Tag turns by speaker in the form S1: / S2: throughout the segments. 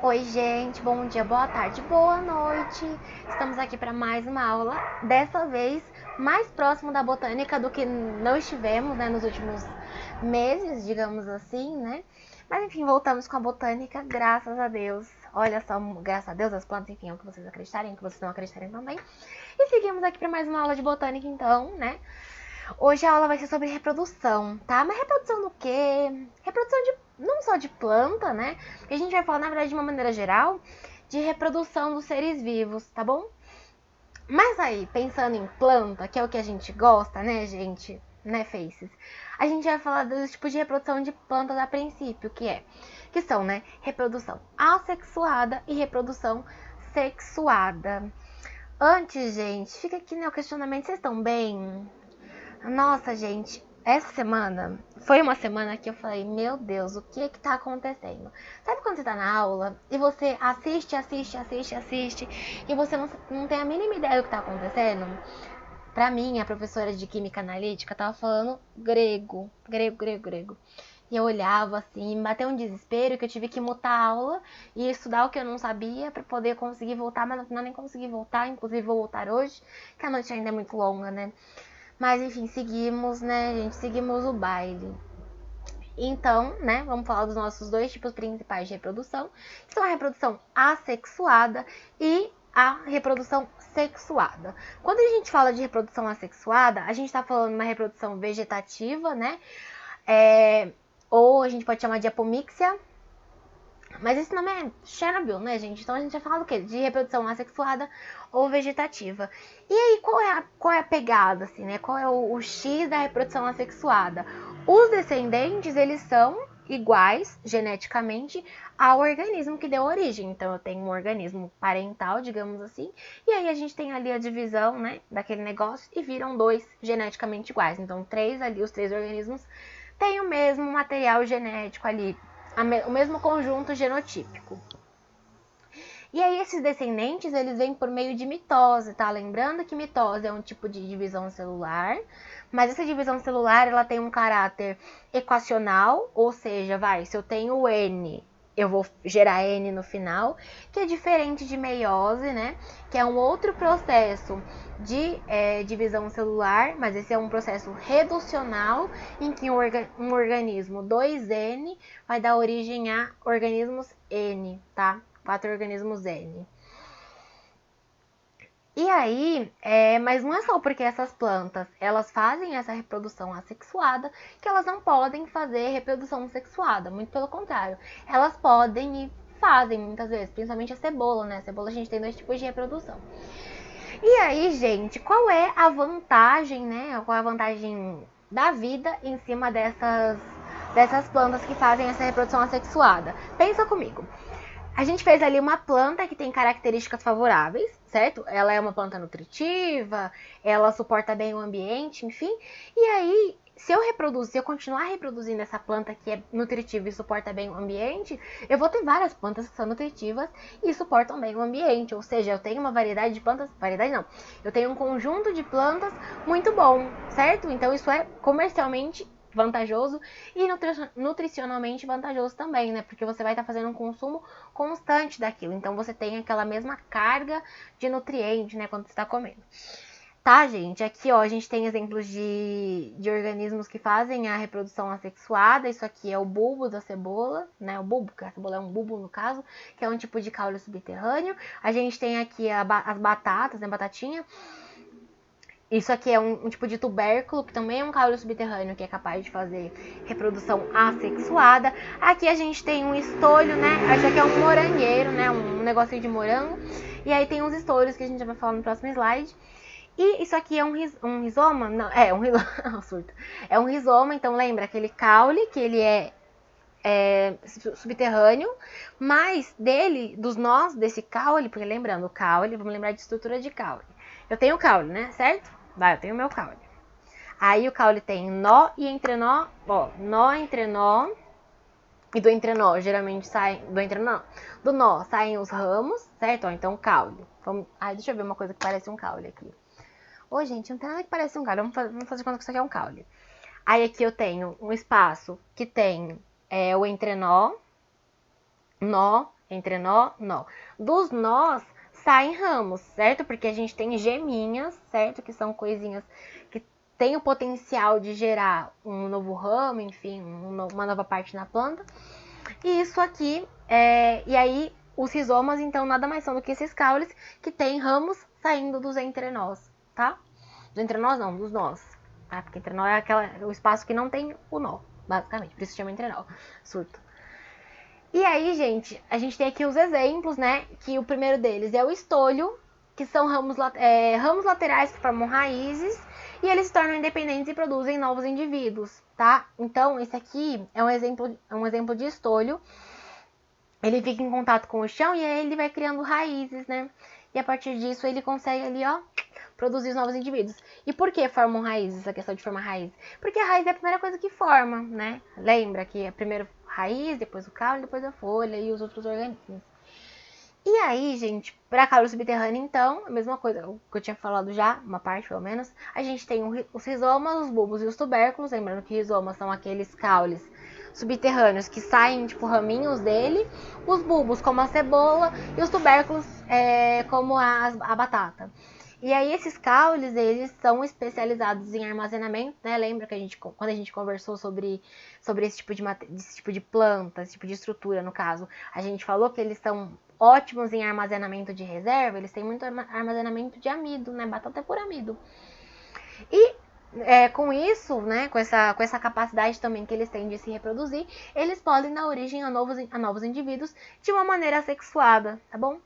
S1: Oi, gente, bom dia, boa tarde, boa noite. Estamos aqui para mais uma aula, dessa vez mais próximo da botânica do que não estivemos, né, nos últimos meses, digamos assim, né? Mas enfim, voltamos com a botânica, graças a Deus. Olha só, graças a Deus, as plantas, enfim, é o que vocês acreditarem, é o que vocês não acreditarem também. E seguimos aqui para mais uma aula de botânica, então, né? Hoje a aula vai ser sobre reprodução, tá? Mas reprodução do quê? Reprodução de não só de planta, né? Porque a gente vai falar, na verdade, de uma maneira geral, de reprodução dos seres vivos, tá bom? Mas aí, pensando em planta, que é o que a gente gosta, né, gente? Né, Faces? A gente vai falar dos tipos de reprodução de plantas a princípio, que são, né, reprodução assexuada e reprodução sexuada. Antes, gente, fica aqui, né, o questionamento, vocês estão bem? Nossa, gente, essa semana foi uma semana que eu falei, meu Deus, o que é que tá acontecendo? Sabe quando você tá na aula e você assiste e você não tem a mínima ideia do que tá acontecendo? Pra mim, a professora de química analítica tava falando grego. E eu olhava assim, me bateu um desespero que eu tive que mutar a aula e estudar o que eu não sabia pra poder conseguir voltar, mas no final nem consegui voltar, inclusive vou voltar hoje, que a noite ainda é muito longa, né? Mas enfim, seguimos, né, gente? Seguimos o baile. Então, né, vamos falar dos nossos dois tipos principais de reprodução, que são a reprodução assexuada e a reprodução sexuada. Quando a gente fala de reprodução assexuada, a gente está falando de uma reprodução vegetativa, né? Ou a gente pode chamar de apomixia, mas esse nome é Chernobyl, né, gente? Então a gente vai falar do quê? De reprodução assexuada ou vegetativa. E aí, qual é a pegada, assim, né? Qual é o X da reprodução assexuada? Os descendentes, eles são iguais geneticamente ao organismo que deu origem. Então eu tenho um organismo parental, digamos assim, e aí a gente tem ali a divisão, né, daquele negócio e viram dois geneticamente iguais. Então os três organismos têm o mesmo material genético ali, o mesmo conjunto genotípico. E aí esses descendentes, eles vêm por meio de mitose, tá? Lembrando que mitose é um tipo de divisão celular, mas essa divisão celular, ela tem um caráter equacional, ou seja, se eu tenho N, eu vou gerar N no final, que é diferente de meiose, né? Que é um outro processo de divisão celular, mas esse é um processo reducional, em que um organismo 2N vai dar origem a organismos N, tá? 4 organismos N. E aí, mas não é só porque essas plantas, elas fazem essa reprodução assexuada, que elas não podem fazer reprodução sexuada, muito pelo contrário. Elas podem e fazem muitas vezes, principalmente a cebola, né? A cebola a gente tem dois tipos de reprodução. E aí, gente, qual é a vantagem, né? Qual é a vantagem da vida em cima dessas plantas que fazem essa reprodução assexuada? Pensa comigo. A gente fez ali uma planta que tem características favoráveis, certo? Ela é uma planta nutritiva, ela suporta bem o ambiente, enfim. E aí, se eu continuar reproduzindo essa planta que é nutritiva e suporta bem o ambiente, eu vou ter várias plantas que são nutritivas e suportam bem o ambiente. Ou seja, eu tenho uma variedade de plantas, variedade não, eu tenho um conjunto de plantas muito bom, certo? Então isso é comercialmente vantajoso e nutricionalmente vantajoso também, né? Porque você vai estar fazendo um consumo constante daquilo. Então você tem aquela mesma carga de nutrientes, né, quando você está comendo. Tá, gente? Aqui, ó, a gente tem exemplos de organismos que fazem a reprodução assexuada. Isso aqui é o bulbo da cebola, né? O bulbo, que a cebola é um bulbo no caso, que é um tipo de caule subterrâneo. A gente tem aqui as batatas, né? Batatinha. Isso aqui é um tipo de tubérculo, que também é um caule subterrâneo, que é capaz de fazer reprodução assexuada. Aqui a gente tem um estolho, né? Isso aqui é um morangueiro, né? Um negocinho de morango. E aí tem uns estolhos que a gente já vai falar no próximo slide. E isso aqui é um rizoma? Não, é um rizoma. Surto. É um rizoma, então lembra aquele caule, que ele é subterrâneo, mas dos nós desse caule, porque lembrando, o caule, vamos lembrar de estrutura de caule. Eu tenho caule, né? Certo? Eu tenho meu caule. Aí o caule tem nó e entrenó, ó, nó, entrenó, e do entrenó geralmente sai, do nó saem os ramos, certo? Ó, então caule. Deixa eu ver uma coisa que parece um caule aqui. Ô, gente, não tem nada que parece um caule, vamos fazer conta que isso aqui é um caule. Aí aqui eu tenho um espaço que tem o entrenó, nó, entrenó, nó. Dos nós saem ramos, certo? Porque a gente tem geminhas, certo? Que são coisinhas que têm o potencial de gerar um novo ramo, enfim, uma nova parte na planta. E isso aqui, e aí os rizomas, então, nada mais são do que esses caules que têm ramos saindo dos entrenós, tá? Dos entrenós não, dos nós, tá? Porque entrenó é o espaço que não tem o nó, basicamente, por isso se chama entrenó, surto. E aí, gente, a gente tem aqui os exemplos, né? Que o primeiro deles é o estolho, que são ramos laterais que formam raízes e eles se tornam independentes e produzem novos indivíduos, tá? Então, esse aqui é um exemplo de estolho. Ele fica em contato com o chão e aí ele vai criando raízes, né? E a partir disso ele consegue ali, ó, produzir os novos indivíduos. E por que formam raízes, essa questão de formar raiz? Porque a raiz é a primeira coisa que forma, né? Lembra que é primeiro raiz, depois o caule, depois a folha e os outros organismos. E aí, gente, para caule subterrâneo, então, a mesma coisa, o que eu tinha falado já, uma parte pelo menos, a gente tem os rizomas, os bulbos e os tubérculos, lembrando que rizomas são aqueles caules subterrâneos que saem, tipo, raminhos dele, os bulbos como a cebola e os tubérculos como a batata. E aí esses caules, eles são especializados em armazenamento, né? Lembra que quando a gente conversou sobre esse tipo de planta, esse tipo de estrutura, no caso, a gente falou que eles são ótimos em armazenamento de reserva, eles têm muito armazenamento de amido, né? Batata é por amido. E com isso, né, com essa capacidade também que eles têm de se reproduzir, eles podem dar origem a novos indivíduos de uma maneira sexuada, tá bom?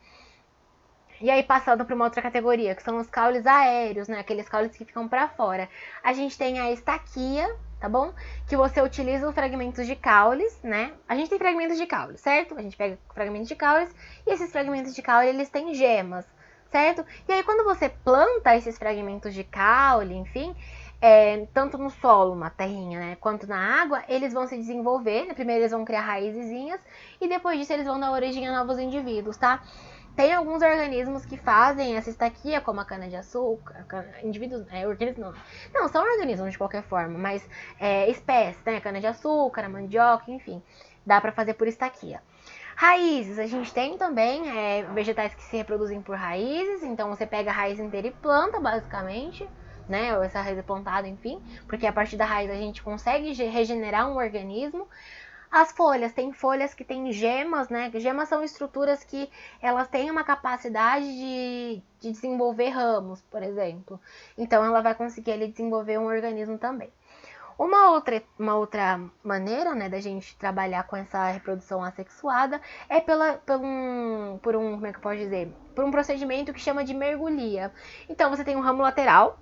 S1: E aí, passando para uma outra categoria, que são os caules aéreos, né? Aqueles caules que ficam para fora. A gente tem a estaquia, tá bom? Que você utiliza os fragmentos de caules, né? A gente tem fragmentos de caule, certo? A gente pega fragmentos de caules e esses fragmentos de caule, eles têm gemas, certo? E aí, quando você planta esses fragmentos de caule, enfim, tanto no solo, uma terrinha, né? Quanto na água, eles vão se desenvolver, né? Primeiro eles vão criar raizezinhas e depois disso eles vão dar origem a novos indivíduos, tá? Tem alguns organismos que fazem essa estaquia, como a cana-de-açúcar, indivíduos, organismos não, são organismos de qualquer forma, mas espécies, né, cana-de-açúcar, a mandioca, enfim, dá para fazer por estaquia. Raízes, a gente tem também vegetais que se reproduzem por raízes, então você pega a raiz inteira e planta, basicamente, né, ou essa raiz é plantada, enfim, porque a partir da raiz a gente consegue regenerar um organismo. As folhas, tem folhas que têm gemas, né? Gemas são estruturas que elas têm uma capacidade de desenvolver ramos, por exemplo. Então, ela vai conseguir ali desenvolver um organismo também. Uma outra maneira, né, da gente trabalhar com essa reprodução assexuada é como é que eu posso dizer? Por um procedimento que chama de mergulhia. Então, você tem um ramo lateral,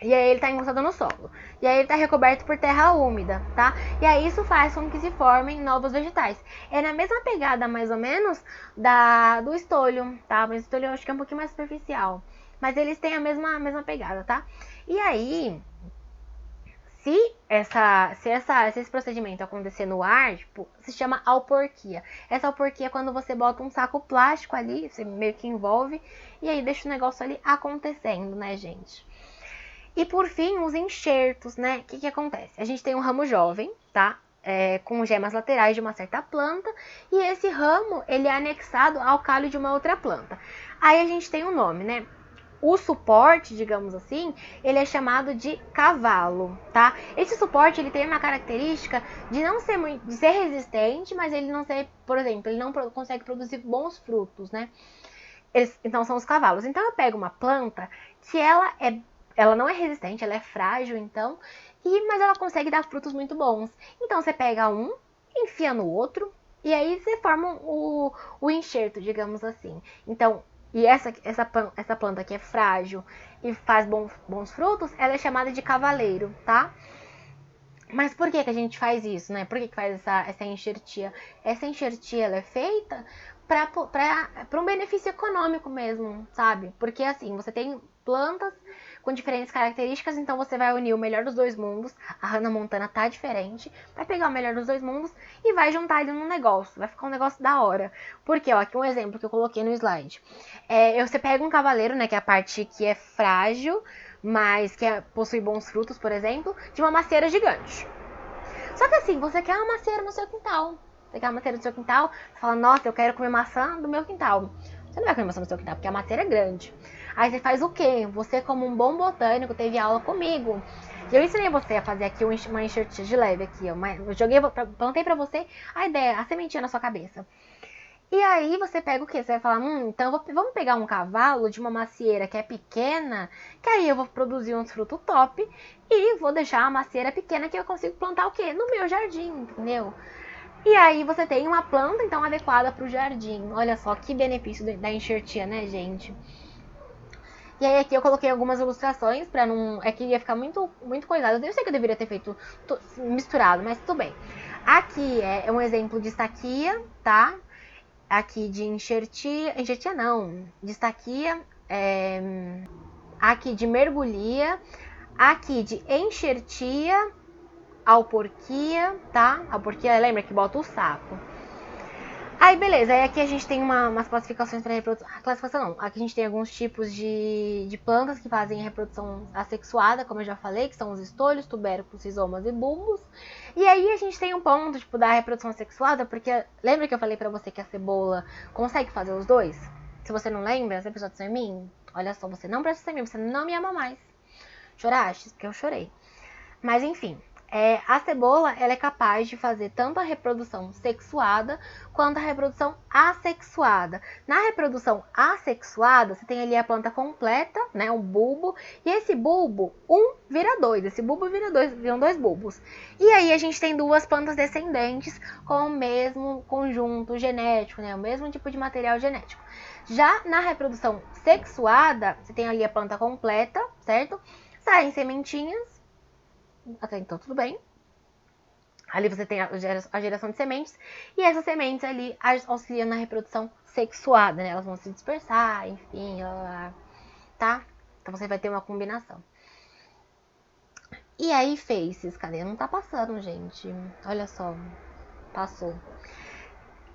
S1: e aí ele tá encostado no solo. E aí ele tá recoberto por terra úmida, tá? E aí isso faz com que se formem novos vegetais. É na mesma pegada, mais ou menos, do estolho, tá? Mas o estolho eu acho que é um pouquinho mais superficial. Mas eles têm a mesma pegada, tá? E aí, se esse procedimento acontecer no ar, tipo, se chama alporquia. Essa alporquia é quando você bota um saco plástico ali, você meio que envolve, e aí deixa o negócio ali acontecendo, né, gente? E por fim, os enxertos, né? O que acontece? A gente tem um ramo jovem, tá? Com gemas laterais de uma certa planta, e esse ramo, ele é anexado ao calho de uma outra planta. Aí a gente tem um nome, né? O suporte, digamos assim, ele é chamado de cavalo, tá? Esse suporte, ele tem uma característica de não ser de ser resistente, mas ele não ser, por exemplo, ele não consegue produzir bons frutos, né? Então são os cavalos. Então eu pego uma planta que ela não é resistente, ela é frágil, então, mas ela consegue dar frutos muito bons. Então você pega um, enfia no outro, e aí você forma o enxerto, digamos assim. Então, e essa planta que é frágil e faz bons frutos, ela é chamada de cavaleiro, tá? Mas por que a gente faz isso, né? Por que faz essa enxertia? Essa enxertia, ela é feita para um benefício econômico mesmo, sabe? Porque assim, você tem plantas com diferentes características, então você vai unir o melhor dos dois mundos. A Hannah Montana tá diferente, vai pegar o melhor dos dois mundos e vai juntar ele num negócio. Vai ficar um negócio da hora. Porque, ó, aqui um exemplo que eu coloquei no slide. Você pega um cavaleiro, né, que é a parte que é frágil, mas que possui bons frutos, por exemplo, de uma macieira gigante. Só que assim, você quer uma macieira no seu quintal. Você quer a macieira do seu quintal, você fala, nossa, eu quero comer maçã do meu quintal. Você não vai comer maçã do seu quintal, porque a macieira é grande. Aí você faz o quê? Você, como um bom botânico, teve aula comigo. Eu ensinei você a fazer aqui uma enxertia de leve aqui, ó. Plantei pra você a ideia, a sementinha na sua cabeça. E aí você pega o quê? Você vai falar, então vamos pegar um cavalo de uma macieira que é pequena, que aí eu vou produzir uns frutos top e vou deixar a macieira pequena que eu consigo plantar o quê? No meu jardim, entendeu? E aí você tem uma planta, então, adequada para o jardim. Olha só que benefício da enxertia, né, gente? E aí aqui eu coloquei algumas ilustrações pra não... É que ia ficar muito coisado. Eu sei que eu deveria ter feito misturado, mas tudo bem. Aqui é um exemplo de estaquia, tá? Aqui de enxertia... Enxertia não. De estaquia. Aqui de mergulhia. Aqui de enxertia. Alporquia, tá? Alporquia, lembra que bota o sapo. Aí, beleza. Aí aqui a gente tem umas classificações para reprodução. Classificação não. Aqui a gente tem alguns tipos de plantas que fazem reprodução assexuada, como eu já falei, que são os estolhos, tubérculos, rizomas e bulbos. E aí a gente tem um ponto, tipo, da reprodução assexuada, porque lembra que eu falei pra você que a cebola consegue fazer os dois? Se você não lembra, você precisou de mim? Olha só, você não precisa de mim, você não me ama mais. Choraste? Porque eu chorei. Mas enfim, a cebola ela é capaz de fazer tanto a reprodução sexuada quanto a reprodução assexuada. Na reprodução assexuada, você tem ali a planta completa, né, um bulbo, e esse bulbo, vira dois, esse bulbo vira dois, viram dois bulbos. E aí a gente tem duas plantas descendentes com o mesmo conjunto genético, né, o mesmo tipo de material genético. Já na reprodução sexuada, você tem ali a planta completa, certo? Saem sementinhas. Até então tudo bem. Ali você tem a geração de sementes. E essas sementes ali auxiliam na reprodução sexuada, né? Elas vão se dispersar, enfim, tá? Então você vai ter uma combinação. E aí, faces, cadê? Não tá passando, gente. Olha só. Passou.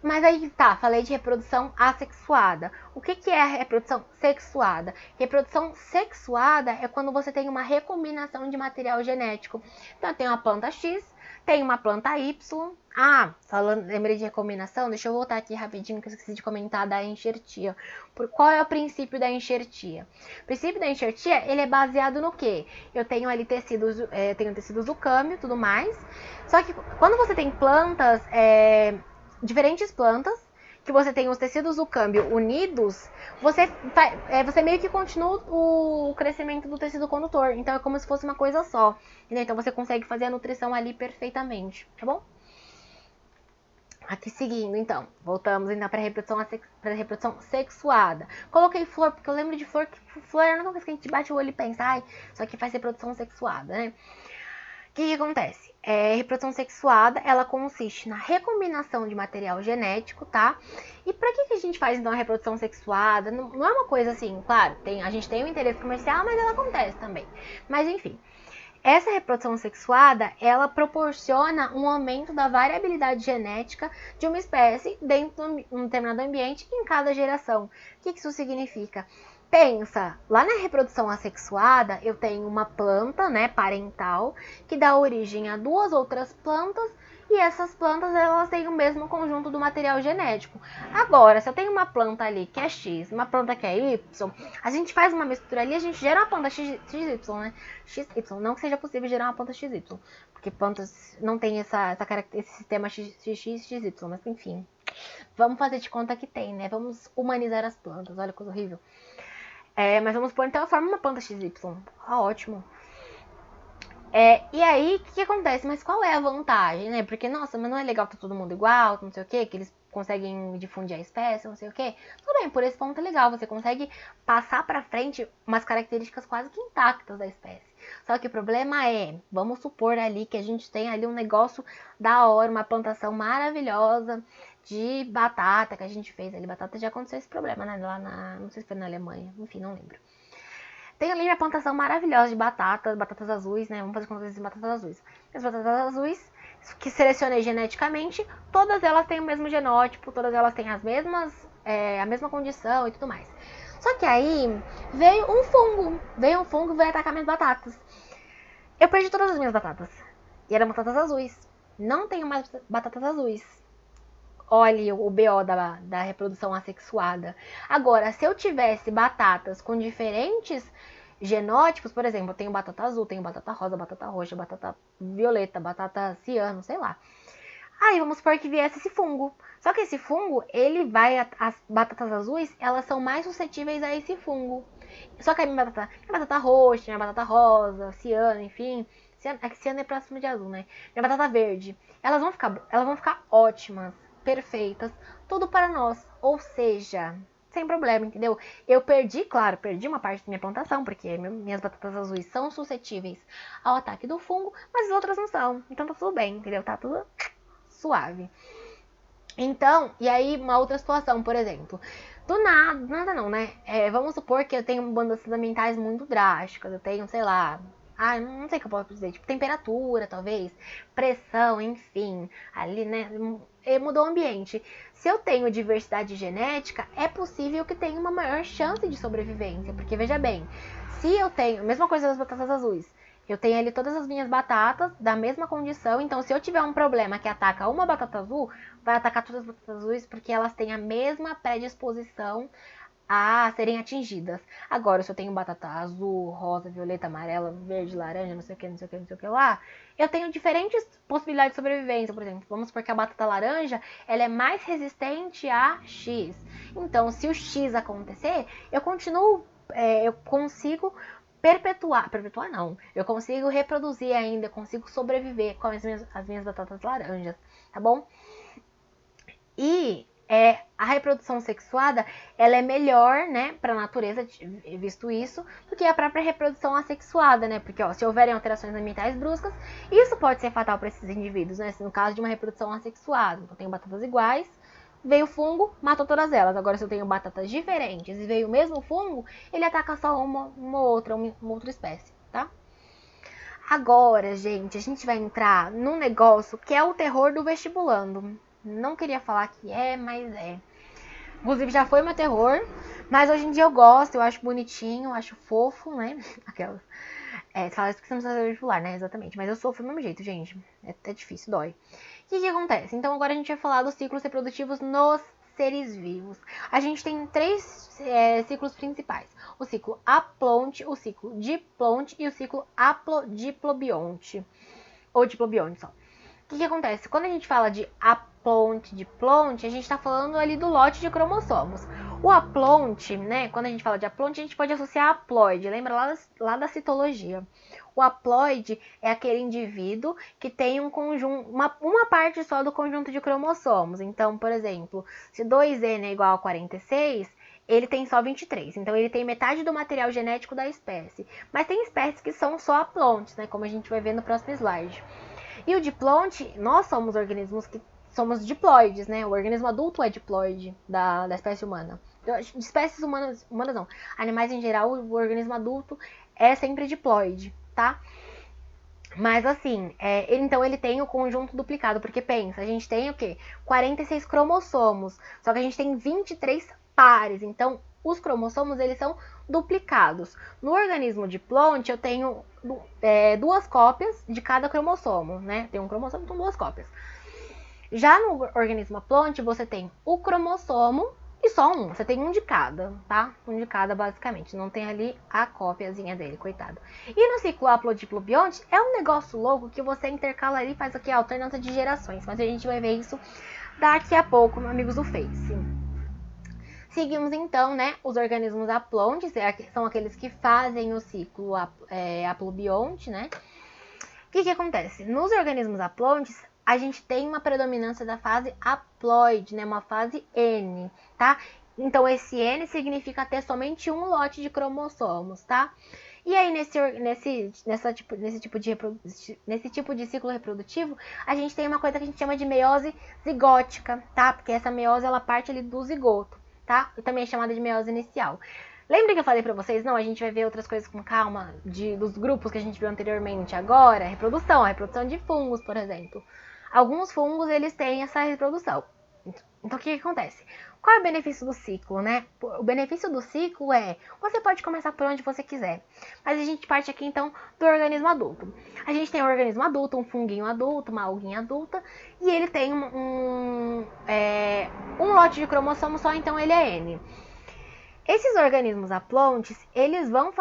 S1: Mas aí tá, falei de reprodução assexuada. O que é a reprodução sexuada? Reprodução sexuada é quando você tem uma recombinação de material genético. Então tem uma planta X, tem uma planta Y. Lembrei de recombinação? Deixa eu voltar aqui rapidinho que eu esqueci de comentar da enxertia. Qual é o princípio da enxertia? O princípio da enxertia, ele é baseado no quê? Eu tenho ali tecidos, tenho tecidos do câmbio e tudo mais. Só que quando você tem plantas... diferentes plantas, que você tem os tecidos do câmbio unidos, você meio que continua o crescimento do tecido condutor. Então é como se fosse uma coisa só. Entendeu? Então você consegue fazer a nutrição ali perfeitamente, tá bom? Aqui seguindo, então. Voltamos então para a reprodução sexuada. Coloquei flor, porque eu lembro de flor, que flor é uma coisa que a gente bate o olho e pensa, só que faz reprodução sexuada, né? O que acontece? Reprodução sexuada, ela consiste na recombinação de material genético, tá? E pra que a gente faz, então, a reprodução sexuada? Não é uma coisa assim, claro, a gente tem um interesse comercial, mas ela acontece também. Mas, enfim, essa reprodução sexuada, ela proporciona um aumento da variabilidade genética de uma espécie dentro de um determinado ambiente em cada geração. O que isso significa? Pensa, lá na reprodução assexuada, eu tenho uma planta, né, parental, que dá origem a duas outras plantas, e essas plantas, elas têm o mesmo conjunto do material genético. Agora, se eu tenho uma planta ali que é X, uma planta que é Y, a gente faz uma mistura ali, a gente gera uma planta XY, né? XY, não que seja possível gerar uma planta XY, porque plantas não tem esse sistema XY, mas enfim. Vamos fazer de conta que tem, né? Vamos humanizar as plantas, olha que coisa horrível. Mas vamos pôr então a forma uma planta XY. Ótimo. E aí, o que acontece? Mas qual é a vantagem, né? Porque, nossa, mas não é legal tá todo mundo igual, não sei o quê, que eles conseguem difundir a espécie, não sei o quê. Tudo bem, por esse ponto é legal, você consegue passar pra frente umas características quase que intactas da espécie. Só que o problema vamos supor ali que a gente tem ali um negócio da hora, uma plantação maravilhosa de batata que a gente fez ali. Batata já aconteceu esse problema, né? Lá não sei se foi na Alemanha, enfim, não lembro. Tem ali uma plantação maravilhosa de batatas azuis, né? Vamos fazer conta de batatas azuis. As batatas azuis, que selecionei geneticamente, todas elas têm o mesmo genótipo, todas elas têm a mesma condição e tudo mais. Só que aí veio um fungo e veio atacar minhas batatas. Eu perdi todas as minhas batatas. E eram batatas azuis. Não tenho mais batatas azuis. olhe o BO da reprodução assexuada. Agora, se eu tivesse batatas com diferentes genótipos, por exemplo, eu tenho batata azul, tenho batata rosa, batata roxa, batata violeta, batata ciano, sei lá. Aí vamos supor que viesse esse fungo. Só que esse fungo, ele vai. As batatas azuis, elas são mais suscetíveis a esse fungo. Só que a minha batata roxa, minha batata rosa, ciano, enfim. É que ciano é próximo de azul, né? Minha batata verde. Elas vão ficar ótimas, perfeitas, tudo para nós. Ou seja, sem problema, entendeu? Eu perdi, claro, perdi uma parte da minha plantação, porque minhas batatas azuis são suscetíveis ao ataque do fungo, mas as outras não são. Então tá tudo bem, entendeu? Tá tudo suave. Então, e aí uma outra situação, por exemplo, do nada não, né? Vamos supor que eu tenho mudanças ambientais muito drásticas, eu tenho, sei lá, não sei o que eu posso dizer, tipo, temperatura, talvez, pressão, enfim, ali, né, mudou o ambiente. Se eu tenho diversidade genética, é possível que tenha uma maior chance de sobrevivência, porque veja bem, se eu tenho, mesma coisa das batatas azuis, eu tenho ali todas as minhas batatas da mesma condição, então se eu tiver um problema que ataca uma batata azul, vai atacar todas as batatas azuis porque elas têm a mesma predisposição a serem atingidas. Agora, se eu tenho batata azul, rosa, violeta, amarela, verde, laranja, não sei o que, não sei o que, não sei o que lá, eu tenho diferentes possibilidades de sobrevivência. Por exemplo, vamos supor que a batata laranja, ela é mais resistente a X. Então, se o X acontecer, eu consigo perpetuar não, eu consigo reproduzir ainda, consigo sobreviver com as minhas batatas laranjas, tá bom? E a reprodução sexuada, ela é melhor, né, para a natureza, visto isso, do que a própria reprodução assexuada, né? Porque, ó, se houverem alterações ambientais bruscas, isso pode ser fatal para esses indivíduos, né? No caso de uma reprodução assexuada. Então, eu tenho batatas iguais, veio o fungo, matou todas elas. Agora, se eu tenho batatas diferentes e veio o mesmo fungo, ele ataca só uma outra espécie, tá? Agora, gente, a gente vai entrar num negócio que é o terror do vestibulando. Não queria falar que mas é. Inclusive, já foi meu terror, mas hoje em dia eu gosto, eu acho bonitinho, eu acho fofo, né? Aquelas. Você fala isso porque você não precisa vestibular, né? Exatamente. Mas eu sofro do mesmo jeito, gente. É difícil, dói. O que acontece? Então, agora a gente vai falar dos ciclos reprodutivos nos seres vivos. A gente tem 3 ciclos principais. O ciclo aplonte, o ciclo diplonte e o ciclo aplodiplobionte. Ou diplobionte só. O que acontece? Quando a gente fala de aplonte, diplonte, a gente está falando ali do lote de cromossomos. O aplonte, né? Quando a gente fala de aplonte, a gente pode associar a haploide. Lembra lá da citologia. O haploide é aquele indivíduo que tem um conjunto, uma parte só do conjunto de cromossomos. Então, por exemplo, se 2N é igual a 46, ele tem só 23. Então, ele tem metade do material genético da espécie. Mas tem espécies que são só aplontes, né? Como a gente vai ver no próximo slide. E o diplonte, nós somos organismos que somos diploides, né? O organismo adulto é diploide da espécie humana. De espécies humanas não. Animais em geral, o organismo adulto é sempre diploide, tá? Mas assim, então ele tem o conjunto duplicado, porque pensa, a gente tem o quê? 46 cromossomos, só que a gente tem 23 pares, então os cromossomos eles são duplicados. No organismo diplonte eu tenho 2 cópias de cada cromossomo, né? Tem um cromossomo com 2 cópias. Já no organismo aplonte você tem o cromossomo e só um, você tem um de cada, tá? Um de cada, basicamente. Não tem ali a cópiazinha dele, coitado. E no ciclo aplodiplobionte, é um negócio louco que você intercala ali e faz aqui a alternância de gerações. Mas a gente vai ver isso daqui a pouco, meus amigos do Face. Seguimos então, né, os organismos aplontes, são aqueles que fazem o ciclo aplobionte, né? O que acontece? Nos organismos aplontes, a gente tem uma predominância da fase haploide, né? Uma fase N, tá? Então, esse N significa ter somente um lote de cromossomos, tá? E aí, nesse tipo de ciclo reprodutivo, a gente tem uma coisa que a gente chama de meiose zigótica, tá? Porque essa meiose, ela parte ali do zigoto, tá? E também é chamada de meiose inicial. Lembra que eu falei pra vocês? Não, a gente vai ver outras coisas com calma, dos grupos que a gente viu anteriormente. Agora, a reprodução de fungos, por exemplo. Alguns fungos, eles têm essa reprodução. Então, o que acontece? Qual é o benefício do ciclo, né? O benefício do ciclo você pode começar por onde você quiser. Mas a gente parte aqui, então, do organismo adulto. A gente tem um organismo adulto, um funguinho adulto, uma alguinha adulta, e ele tem lote de cromossomo só, então ele é N. Esses organismos aplontes, eles vão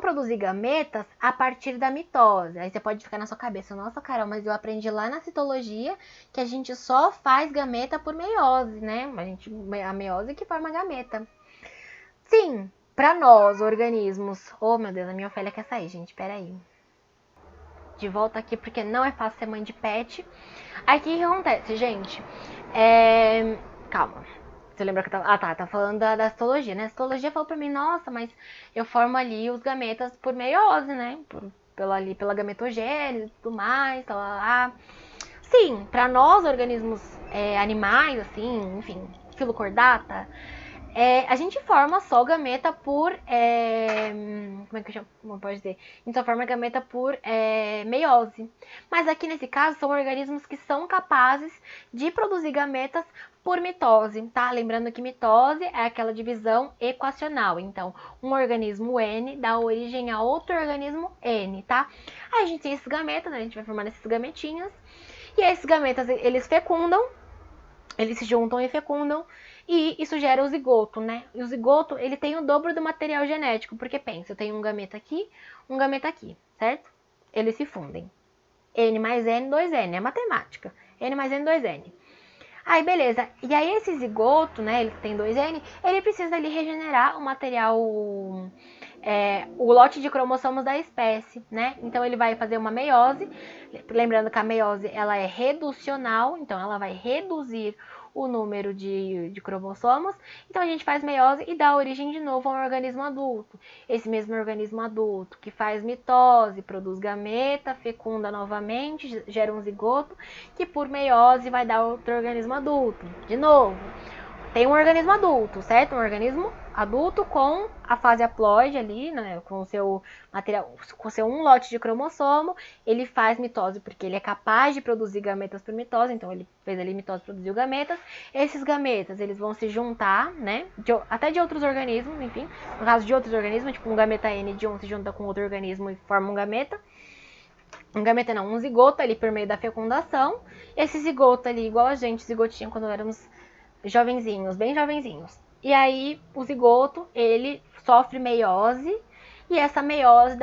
S1: produzir gametas a partir da mitose. Aí você pode ficar na sua cabeça, nossa, Carol, mas eu aprendi lá na citologia que a gente só faz gameta por meiose, né? A meiose que forma gameta. Sim, para nós, organismos... Oh, meu Deus, a minha Ofélia quer sair, gente, peraí. De volta aqui, porque não é fácil ser mãe de pet. Aí, o que acontece, gente? Calma. Você lembra que eu tava... tá falando da citologia, né? A citologia falou pra mim, nossa, mas eu formo ali os gametas por meiose, né? Pela gametogênese e tudo mais, tal, lá. Sim, pra nós, organismos animais, assim, enfim, filocordata, a gente forma só gameta por... como é que eu chamo? Como pode dizer? A gente só forma gameta por meiose. Mas aqui nesse caso são organismos que são capazes de produzir gametas por mitose, tá? Lembrando que mitose é aquela divisão equacional. Então, um organismo N dá origem a outro organismo N, tá? Aí a gente tem esses gametas, né? A gente vai formando esses gametinhos. E esses gametas, eles fecundam, eles se juntam e fecundam. E isso gera o zigoto, né? E o zigoto, ele tem o dobro do material genético. Porque pensa, eu tenho um gameta aqui, certo? Eles se fundem. N mais N, 2N, é matemática. N mais N, 2N. Aí, beleza. E aí, esse zigoto, né, ele tem 2N, ele precisa ali regenerar o material, o lote de cromossomos da espécie, né? Então, ele vai fazer uma meiose. Lembrando que a meiose, ela é reducional, então ela vai reduzir o número de cromossomos. Então, a gente faz meiose e dá origem de novo a um organismo adulto. Esse mesmo organismo adulto que faz mitose, produz gameta, fecunda novamente, gera um zigoto, que por meiose vai dar outro organismo adulto. De novo, tem um organismo adulto, certo? Um organismo adulto com a fase haploide ali, né? Com o seu material, com o seu um lote de cromossomo, ele faz mitose porque ele é capaz de produzir gametas por mitose, então ele fez ali mitose, produziu gametas. Esses gametas, eles vão se juntar, né? Até de outros organismos, enfim. No caso de outros organismos, tipo um gameta N de um se junta com outro organismo e forma um gameta. Um zigoto ali por meio da fecundação. Esse zigoto ali, igual a gente, zigotinho quando éramos jovenzinhos, bem jovenzinhos. E aí, o zigoto, ele sofre meiose, e essa meiose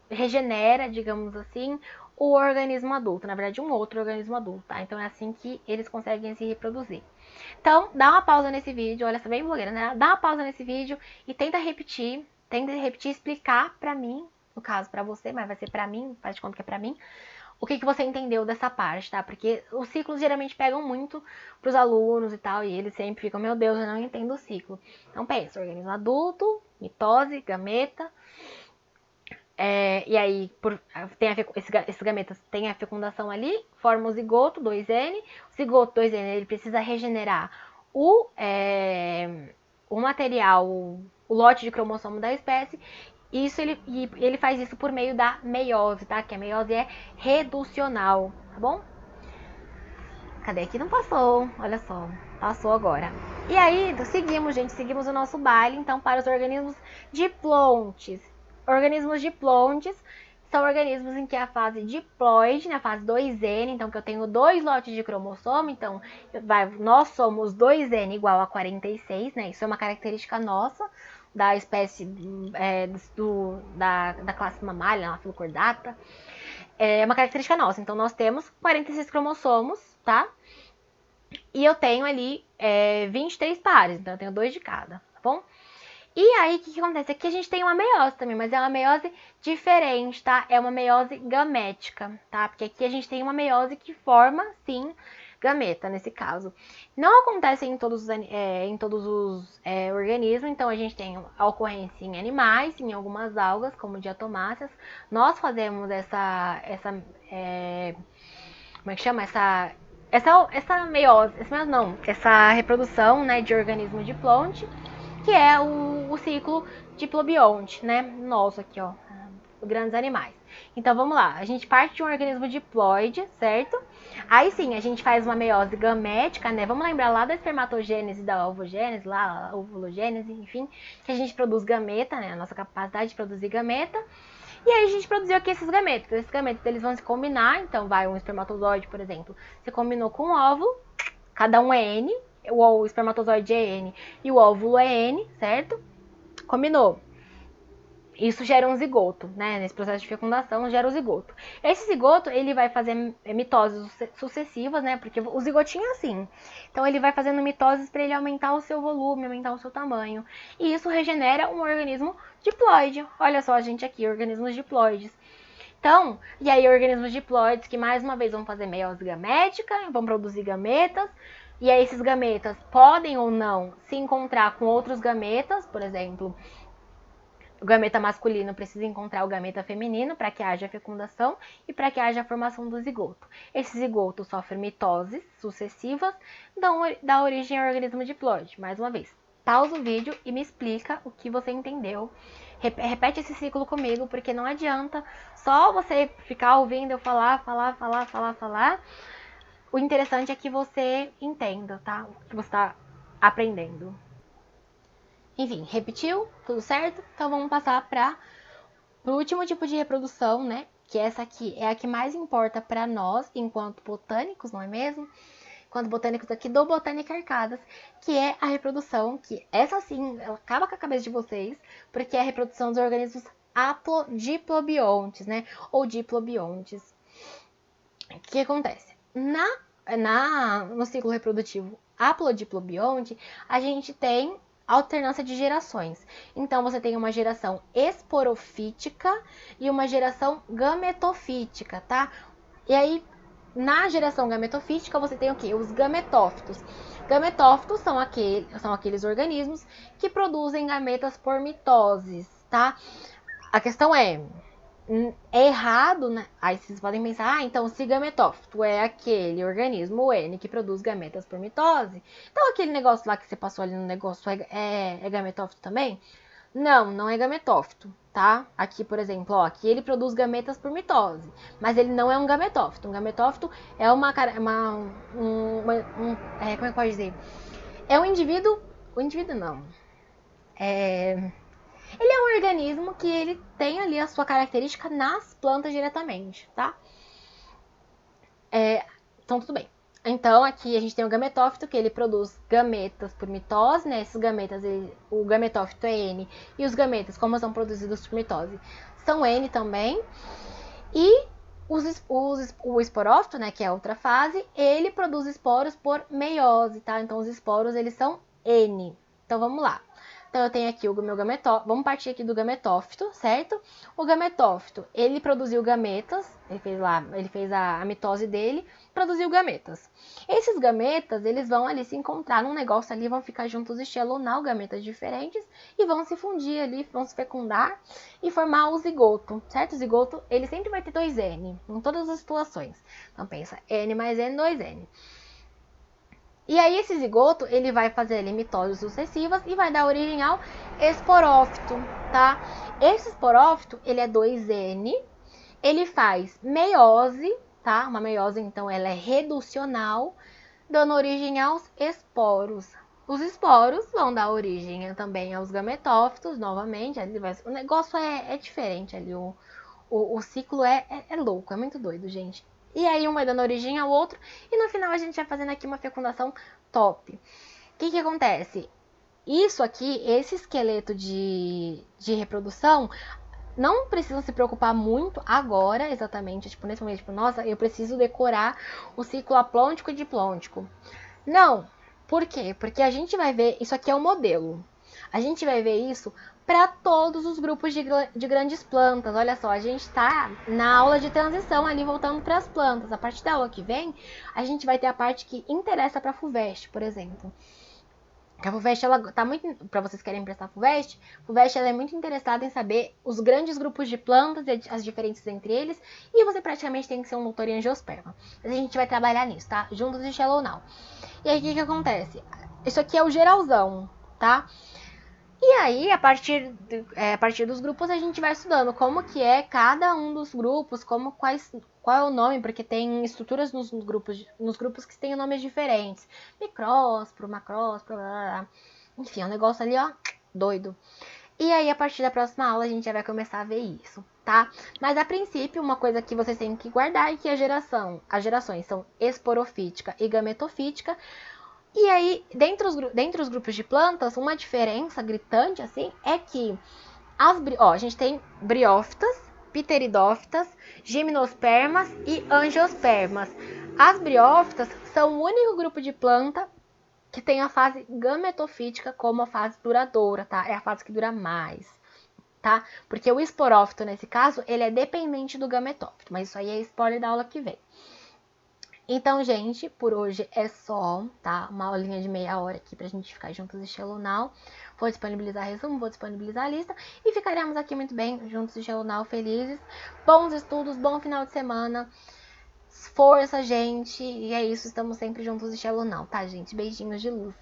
S1: regenera, digamos assim, o organismo adulto. Na verdade, um outro organismo adulto, tá? Então, é assim que eles conseguem se reproduzir. Então, dá uma pausa nesse vídeo, olha, essa bem blogueira, né? Dá uma pausa nesse vídeo e tenta repetir, explicar pra mim, no caso pra você, mas vai ser pra mim, faz de conta que é pra mim, o que você entendeu dessa parte, tá? Porque os ciclos geralmente pegam muito pros alunos e tal, e eles sempre ficam, meu Deus, eu não entendo o ciclo. Então pensa, organismo adulto, mitose, gameta, e aí esses gametas têm a fecundação ali, forma o zigoto, 2N, o zigoto 2N ele precisa regenerar o material, o lote de cromossomo da espécie. Ele faz isso por meio da meiose, tá? Que a meiose é reducional, tá bom? Cadê? Aqui não passou, olha só, passou agora. E aí, seguimos, gente, seguimos o nosso baile, então, para os organismos diplontes. Organismos diplontes são organismos em que a fase diploide, na fase 2N, então que eu tenho 2 lotes de cromossomo, então nós somos 2N igual a 46, né? Isso é uma característica nossa, da espécie da classe mamália, a filocordata. É uma característica nossa. Então, nós temos 46 cromossomos, tá? E eu tenho ali 23 pares, então eu tenho 2 de cada, tá bom? E aí, o que acontece? Aqui a gente tem uma meiose também, mas é uma meiose diferente, tá? É uma meiose gamética, tá? Porque aqui a gente tem uma meiose que forma, sim, gameta, nesse caso. Não acontece em todos os organismos, então a gente tem a ocorrência em animais, em algumas algas, como diatomáceas. Nós fazemos como é que chama? Essa meiose, essa reprodução, né, de organismo diplonte, que é o ciclo diplobionte, né, nosso aqui, ó, grandes animais. Então, vamos lá. A gente parte de um organismo diploide, certo? Aí sim, a gente faz uma meiose gamética, né? Vamos lembrar lá da espermatogênese, da ovogênese, lá, a ovulogênese, enfim, que a gente produz gameta, né? A nossa capacidade de produzir gameta. E aí a gente produziu aqui esses gametas. Esses gametas, eles vão se combinar. Então, vai um espermatozoide, por exemplo, se combinou com um óvulo. Cada um é N. o espermatozoide é N e o óvulo é N, certo? Combinou. Isso gera um zigoto, né? Nesse processo de fecundação gera o zigoto. Esse zigoto, ele vai fazer mitoses sucessivas, né? Porque o zigotinho é assim. Então ele vai fazendo mitoses para ele aumentar o seu volume, aumentar o seu tamanho. E isso regenera um organismo diploide. Olha só a gente aqui, organismos diploides. Então, e aí organismos diploides que mais uma vez vão fazer meiose gamética, vão produzir gametas. E aí esses gametas podem ou não se encontrar com outros gametas, por exemplo, o gameta masculino precisa encontrar o gameta feminino para que haja fecundação e para que haja a formação do zigoto. Esse zigoto sofre mitoses sucessivas, dá origem ao organismo diploide. Mais uma vez, pausa o vídeo e me explica o que você entendeu. Repete esse ciclo comigo, porque não adianta só você ficar ouvindo eu falar. O interessante é que você entenda, tá? O que você está aprendendo. Enfim, repetiu? Tudo certo? Então vamos passar para o último tipo de reprodução, né? Que essa aqui é a que mais importa para nós, enquanto botânicos, não é mesmo? Enquanto botânicos aqui do Botânica Arcadas, que é a reprodução, que essa sim, ela acaba com a cabeça de vocês, porque é a reprodução dos organismos aplodiplobiontes, né? Ou diplobiontes. O que acontece? No ciclo reprodutivo aplodiplobionte, a gente tem alternância de gerações. Então, você tem uma geração esporofítica e uma geração gametofítica, tá? E aí, na geração gametofítica, você tem o quê? Os gametófitos. Gametófitos são aqueles organismos que produzem gametas por mitoses, tá? A questão é errado, né? Aí vocês podem pensar, então se gametófito é aquele organismo N que produz gametas por mitose, então aquele negócio lá que você passou ali no negócio é gametófito também? Não, não é gametófito, tá? Aqui, por exemplo, ó, aqui ele produz gametas por mitose, mas ele não é um gametófito. Um gametófito é como é que pode dizer? É um indivíduo não. Ele é um organismo que ele tem ali a sua característica nas plantas diretamente, tá? Então, tudo bem. Então, aqui a gente tem o gametófito, que ele produz gametas por mitose, né? Esses gametas, o gametófito é N, e os gametas, como são produzidos por mitose, são N também. E o esporófito, né, que é a outra fase, ele produz esporos por meiose, tá? Então, os esporos, eles são N. Então, vamos lá. Então, eu tenho aqui o meu gametófito. Vamos partir aqui do gametófito, certo? O gametófito, ele produziu gametas. Ele fez a mitose dele, produziu gametas. Esses gametas, eles vão ali se encontrar num negócio ali, vão ficar juntos e xelonar gametas diferentes e vão se fundir ali, vão se fecundar e formar o zigoto, certo? O zigoto, ele sempre vai ter 2N, em todas as situações. Então, pensa, N mais N, 2N. E aí esse zigoto, ele vai fazer ali mitoses sucessivas e vai dar origem ao esporófito, tá? Esse esporófito, ele é 2N, ele faz meiose, tá? Uma meiose, então, ela é reducional, dando origem aos esporos. Os esporos vão dar origem também aos gametófitos, novamente. O negócio é diferente ali, o ciclo é louco, é muito doido, gente. E aí um vai dando origem ao outro, e no final a gente vai fazendo aqui uma fecundação top. O que acontece? Isso aqui, esse esqueleto de reprodução, não precisam se preocupar muito agora, exatamente, tipo, nesse momento, tipo, nossa, eu preciso decorar o ciclo aplôntico e diplôntico. Não. Por quê? Porque a gente vai ver, isso aqui é um modelo. A gente vai ver isso para todos os grupos de grandes plantas. Olha só, a gente está na aula de transição ali, voltando para as plantas. A partir da aula que vem, a gente vai ter a parte que interessa para a FUVEST, por exemplo. A FUVEST, ela tá muito, para vocês que querem prestar a FUVEST ela é muito interessada em saber os grandes grupos de plantas e as diferenças entre eles, e você praticamente tem que ser um doutor em angiosperma. Mas a gente vai trabalhar nisso, tá? Juntos de Shallow Now. E aí, o que acontece? Isso aqui é o geralzão, tá? E aí, a partir dos grupos, a gente vai estudando como que é cada um dos grupos, qual é o nome, porque tem estruturas nos grupos que têm nomes diferentes. Micrósporo, macrósporo, blá, blá, blá. Enfim, é um negócio ali, ó, doido. E aí, a partir da próxima aula, a gente já vai começar a ver isso, tá? Mas, a princípio, uma coisa que vocês têm que guardar é que as gerações são esporofítica e gametofítica. E aí, dentre os grupos de plantas, uma diferença gritante, assim, é que a gente tem briófitas, pteridófitas, gimnospermas e angiospermas. As briófitas são o único grupo de planta que tem a fase gametofítica como a fase duradoura, tá? É a fase que dura mais, tá? Porque o esporófito, nesse caso, ele é dependente do gametófito, mas isso aí é spoiler da aula que vem. Então, gente, por hoje é só, tá? Uma aulinha de meia hora aqui pra gente ficar juntos e Shallow. Vou disponibilizar resumo, vou disponibilizar a lista e ficaremos aqui muito bem juntos e Shallow, felizes. Bons estudos, bom final de semana. Força, gente. E é isso, estamos sempre juntos e Shallow, tá, gente? Beijinhos de luz.